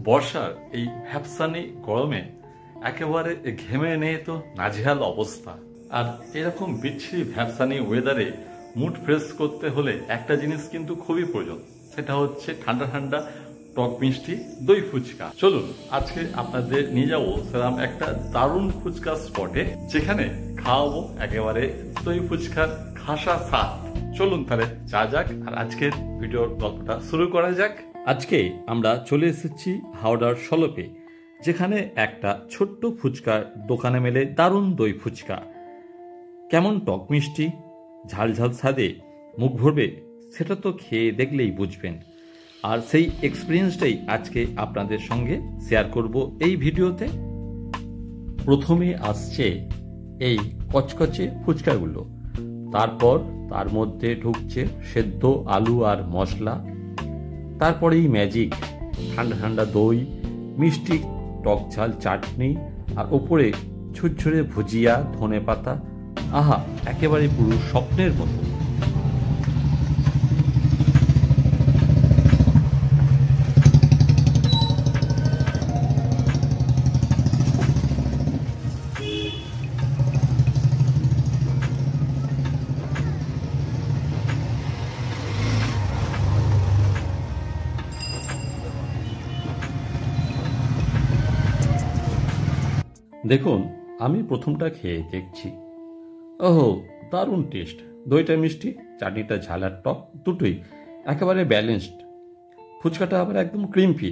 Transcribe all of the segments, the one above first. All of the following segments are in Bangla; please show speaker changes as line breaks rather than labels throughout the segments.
বর্ষার এই ভ্যাপসানি গরমে একেবারে ঘেমে নিয়ে তো নাজেহাল অবস্থা। আর এরকম বিচ্ছিরি ভ্যাপসানি ওয়েদারে মুড ফ্রেশ করতে হলে একটা জিনিস কিন্তু খুবই প্রয়োজন, সেটা হচ্ছে ঠান্ডা ঠান্ডা টক মিষ্টি দই ফুচকা। চলুন আজকে আপনাদের নিয়ে যাবো সেরকম একটা দারুণ ফুচকা স্পটে, যেখানে খাওয়াবো একেবারে দই ফুচকার খাসা স্বাদ। চলুন তাহলে যা যাক, আর আজকের ভিডিওর গল্পটা শুরু করা যাক। আজকে আমরা চলে এসেছি হাওড়ার সলপে, যেখানে একটা ছোট্ট ফুচকার দোকানে মেলে দারুণ দই ফুচকা। কেমন টক মিষ্টি ঝাল ঝাল স্বাদে মুখ ভরবে সেটা তো খেয়ে দেখলেই বুঝবেন। আর সেই এক্সপিরিয়েন্সটাই আজকে আপনাদের সঙ্গে শেয়ার করব এই ভিডিওতে। প্রথমে আসছে এই কচকচে ফুচকাগুলো, তারপর তার মধ্যে ঢুকছে সেদ্ধ আলু আর মশলা, তারপরেই ম্যাজিক ঠান্ডা ঠান্ডা দই, মিষ্টি টক ঝাল চাটনি, আর ওপরে ঝুরঝুরে ভুজিয়া ধনে পাতা। আহা, একেবারে পুরো স্বপ্নের মতো। দেখুন, আমি প্রথমটা খেয়ে দেখছি। ওহো, দারুণ টেস্ট। দইটা মিষ্টি, চাটনিটা ঝাল আর টক দুটোই একেবারে ব্যালেন্সড। ফুচকাটা আবার একদম ক্রিমফি।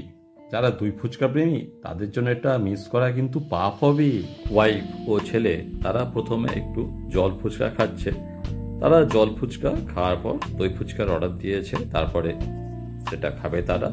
যারা দই ফুচকা প্রেমী তাদের জন্য এটা মিস করা কিন্তু পাপ হবে। ওয়াইফ ও ছেলে তারা প্রথমে একটু জল ফুচকা খাচ্ছে। তারা জল ফুচকা খাওয়ার পর দই ফুচকার অর্ডার দিয়েছে, তারপরে সেটা খাবে তারা।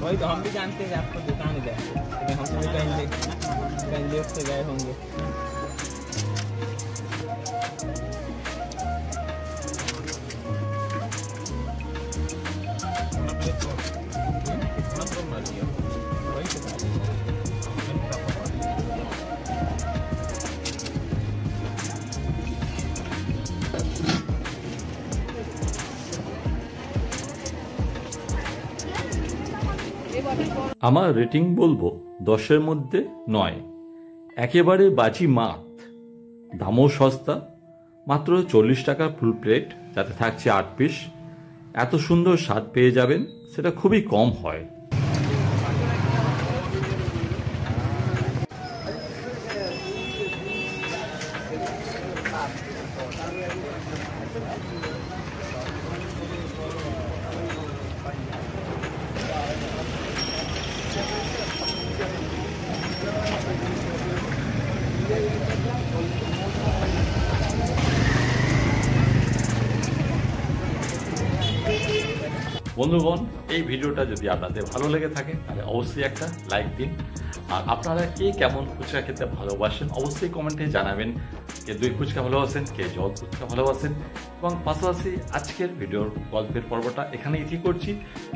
वही तो हम भी जानते हैं कि आपको दुकान इधर है, लेकिन हम भी कहीं देख से गए होंगे।
আমার রেটিং বলবো 10-এর মধ্যে 9। একেবারে বাজি মাত, দামও সস্তা, মাত্র 40 টাকা ফুল প্লেট, যাতে থাকছে 8 পিস। এত সুন্দর স্বাদ পেয়ে যাবেন, সেটা খুবই কম হয়। বন্ধুগণ, এই ভিডিওটা যদি আপনাদের ভালো লেগে থাকে তাহলে অবশ্যই একটা লাইক দিন। আর আপনারা কে কেমন ফুচকা খেতে ভালোবাসেন অবশ্যই কমেন্টে জানাবেন। কে দই ফুচকা ভালোবাসেন, কে জল ফুচকা ভালোবাসেন। এবং পাশাপাশি আজকের ভিডিওর গল্পের পর্বটা এখানে ইতি করছি।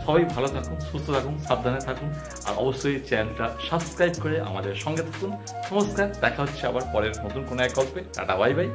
সবাই ভালো থাকুন, সুস্থ থাকুন, সাবধানে থাকুন, আর অবশ্যই চ্যানেলটা সাবস্ক্রাইব করে আমাদের সঙ্গে থাকুন। নমস্কার, দেখা হচ্ছে আবার পরের নতুন কোনো এক গল্পে। Tata, bye bye.